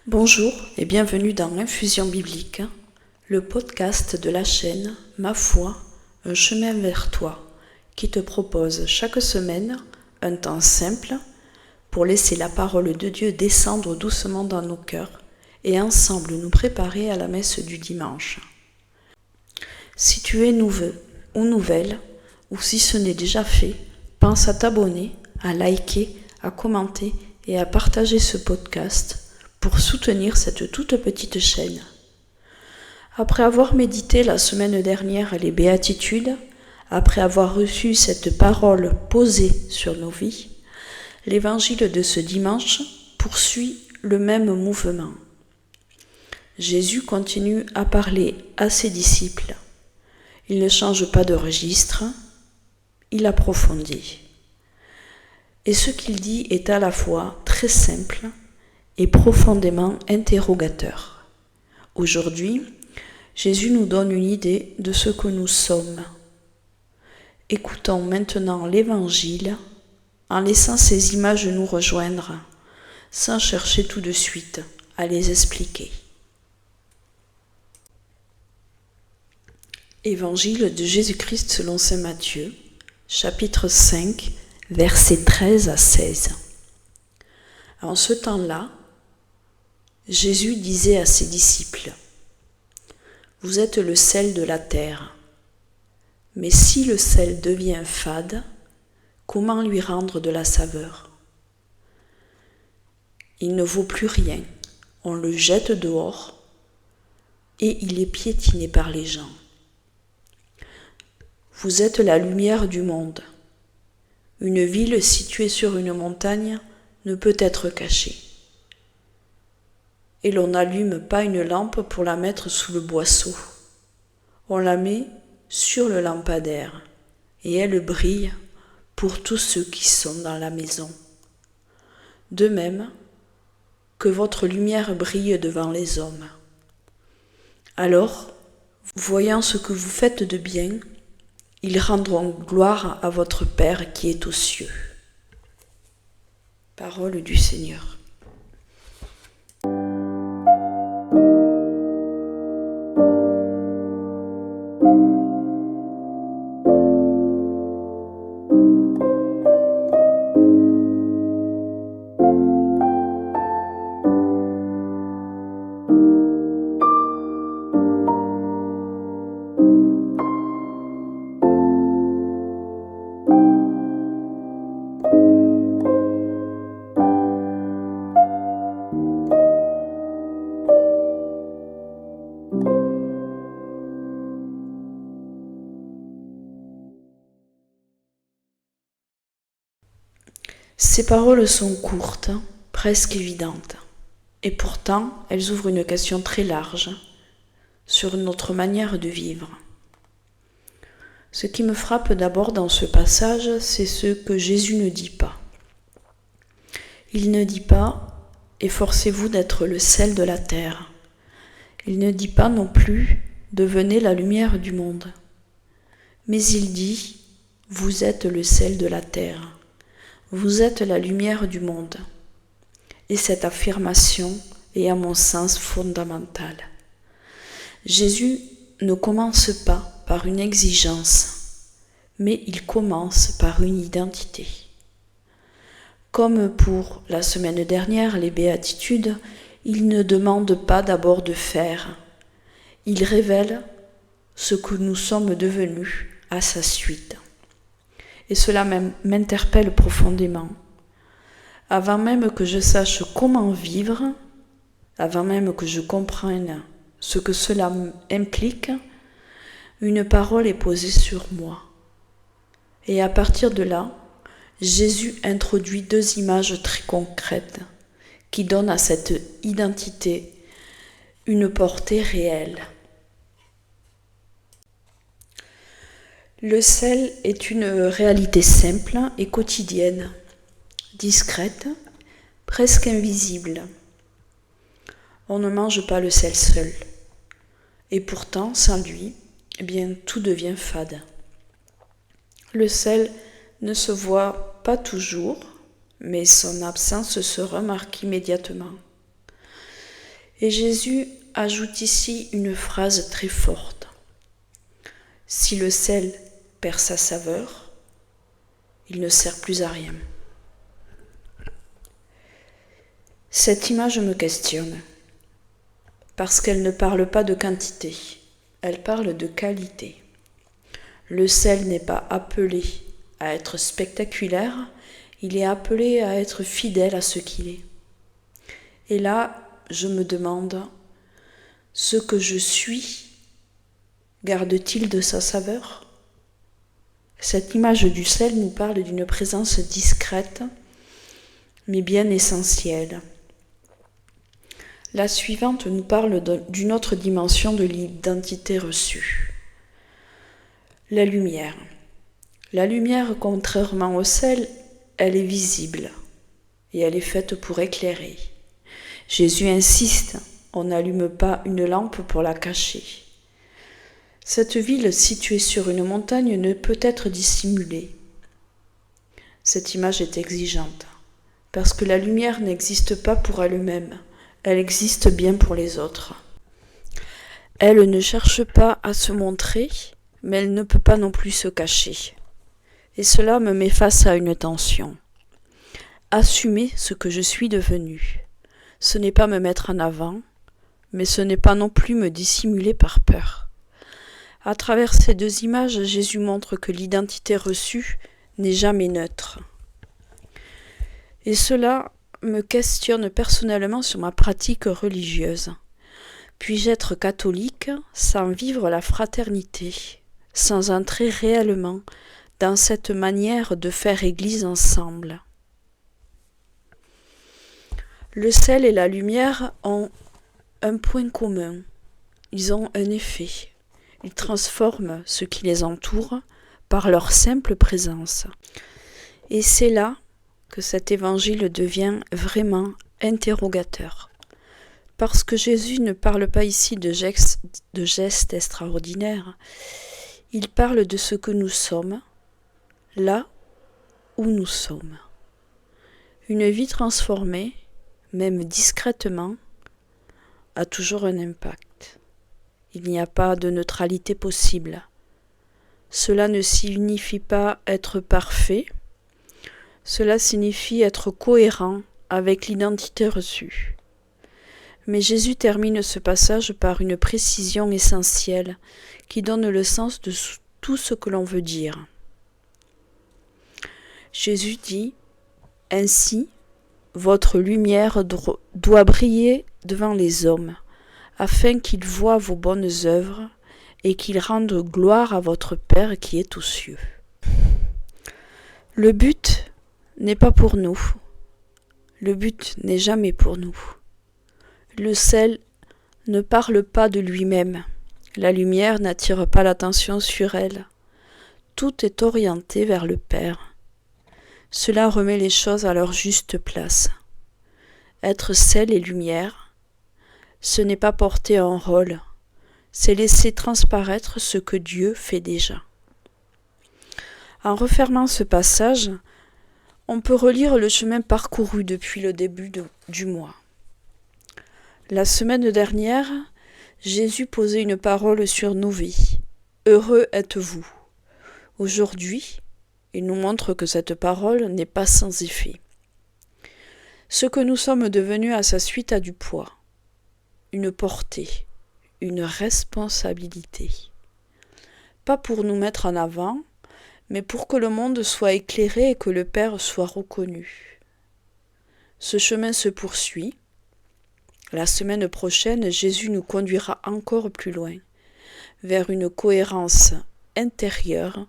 Bonjour et bienvenue dans Infusion biblique, le podcast de la chaîne Ma foi, un chemin vers toi, qui te propose chaque semaine un temps simple pour laisser la parole de Dieu descendre doucement dans nos cœurs et ensemble nous préparer à la messe du dimanche. Si tu es nouveau ou nouvelle, ou si ce n'est déjà fait, pense à t'abonner, à liker, à commenter et à partager ce podcast pour soutenir cette toute petite chaîne. Après avoir médité la semaine dernière les béatitudes, après avoir reçu cette parole posée sur nos vies, l'évangile de ce dimanche poursuit le même mouvement. Jésus continue à parler à ses disciples. Il ne change pas de registre, il approfondit. Et ce qu'il dit est à la fois très simple et profondément interrogateur. Aujourd'hui, Jésus nous donne une idée de ce que nous sommes. Écoutons maintenant l'Évangile en laissant ces images nous rejoindre, sans chercher tout de suite à les expliquer. Évangile de Jésus-Christ selon saint Matthieu, chapitre 5, versets 13 à 16. En ce temps-là, Jésus disait à ses disciples : « Vous êtes le sel de la terre. Mais si le sel devient fade, comment lui rendre de la saveur ? Il ne vaut plus rien, on le jette dehors et il est piétiné par les gens. Vous êtes la lumière du monde. Une ville située sur une montagne ne peut être cachée. Et l'on n'allume pas une lampe pour la mettre sous le boisseau. On la met sur le lampadaire et elle brille pour tous ceux qui sont dans la maison. De même, que votre lumière brille devant les hommes. Alors, voyant ce que vous faites de bien, ils rendront gloire à votre Père qui est aux cieux. Parole du Seigneur. Ces paroles sont courtes, presque évidentes, et pourtant elles ouvrent une question très large sur notre manière de vivre. Ce qui me frappe d'abord dans ce passage, c'est ce que Jésus ne dit pas. Il ne dit pas « efforcez-vous d'être le sel de la terre ». Il ne dit pas non plus « devenez la lumière du monde ». Mais il dit « vous êtes le sel de la terre ». Vous êtes la lumière du monde. Et cette affirmation est à mon sens fondamentale. Jésus ne commence pas par une exigence, mais il commence par une identité. Comme pour la semaine dernière, les béatitudes, il ne demande pas d'abord de faire. Il révèle ce que nous sommes devenus à sa suite. Et cela m'interpelle profondément. Avant même que je sache comment vivre, avant même que je comprenne ce que cela implique, une parole est posée sur moi. Et à partir de là, Jésus introduit deux images très concrètes qui donnent à cette identité une portée réelle. Le sel est une réalité simple et quotidienne, discrète, presque invisible. On ne mange pas le sel seul. Et pourtant, sans lui, tout devient fade. Le sel ne se voit pas toujours, mais son absence se remarque immédiatement. Et Jésus ajoute ici une phrase très forte. Si le sel perd sa saveur, il ne sert plus à rien. Cette image me questionne, parce qu'elle ne parle pas de quantité, elle parle de qualité. Le sel n'est pas appelé à être spectaculaire, il est appelé à être fidèle à ce qu'il est. Et là, je me demande, ce que je suis, garde-t-il de sa saveur ? Cette image du sel nous parle d'une présence discrète, mais bien essentielle. La suivante nous parle d'une autre dimension de l'identité reçue. La lumière. La lumière, contrairement au sel, elle est visible et elle est faite pour éclairer. Jésus insiste, on n'allume pas une lampe pour la cacher. Cette ville située sur une montagne ne peut être dissimulée. Cette image est exigeante, parce que la lumière n'existe pas pour elle-même, elle existe bien pour les autres. Elle ne cherche pas à se montrer, mais elle ne peut pas non plus se cacher. Et cela me met face à une tension. Assumer ce que je suis devenu. Ce n'est pas me mettre en avant, mais ce n'est pas non plus me dissimuler par peur. À travers ces deux images, Jésus montre que l'identité reçue n'est jamais neutre. Et cela me questionne personnellement sur ma pratique religieuse. Puis-je être catholique sans vivre la fraternité, sans entrer réellement dans cette manière de faire Église ensemble ? Le sel et la lumière ont un point commun. Ils ont un effet. Ils transforment ce qui les entoure par leur simple présence. Et c'est là que cet évangile devient vraiment interrogateur. Parce que Jésus ne parle pas ici de gestes extraordinaires. Il parle de ce que nous sommes, là où nous sommes. Une vie transformée, même discrètement, a toujours un impact. Il n'y a pas de neutralité possible. Cela ne signifie pas être parfait, cela signifie être cohérent avec l'identité reçue. Mais Jésus termine ce passage par une précision essentielle qui donne le sens de tout ce que l'on veut dire. Jésus dit « Ainsi, votre lumière doit briller devant les hommes, afin qu'ils voient vos bonnes œuvres et qu'ils rendent gloire à votre Père qui est aux cieux. » Le but n'est pas pour nous. Le but n'est jamais pour nous. Le sel ne parle pas de lui-même. La lumière n'attire pas l'attention sur elle. Tout est orienté vers le Père. Cela remet les choses à leur juste place. Être sel et lumière, ce n'est pas porter un rôle, c'est laisser transparaître ce que Dieu fait déjà. En refermant ce passage, on peut relire le chemin parcouru depuis le début du mois. La semaine dernière, Jésus posait une parole sur nos vies. « Heureux êtes-vous » Aujourd'hui, il nous montre que cette parole n'est pas sans effet. Ce que nous sommes devenus à sa suite a du poids, une portée, une responsabilité. Pas pour nous mettre en avant, mais pour que le monde soit éclairé et que le Père soit reconnu. Ce chemin se poursuit. La semaine prochaine, Jésus nous conduira encore plus loin, vers une cohérence intérieure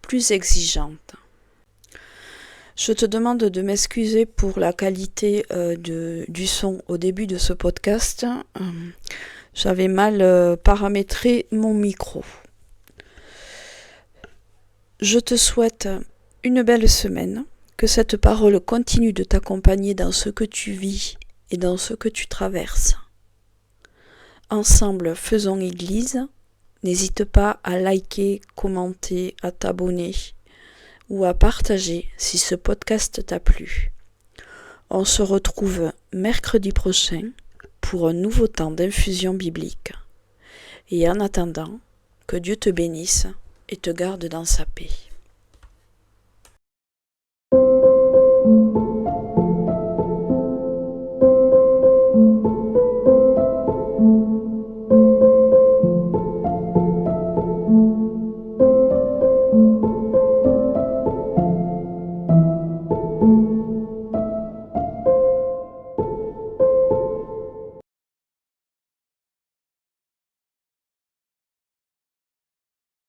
plus exigeante. Je te demande de m'excuser pour la qualité du son au début de ce podcast. J'avais mal paramétré mon micro. Je te souhaite une belle semaine, que cette parole continue de t'accompagner dans ce que tu vis et dans ce que tu traverses. Ensemble, faisons Église. N'hésite pas à liker, commenter, à t'abonner ou à partager si ce podcast t'a plu. On se retrouve mercredi prochain pour un nouveau temps d'infusion biblique. Et en attendant, que Dieu te bénisse et te garde dans sa paix.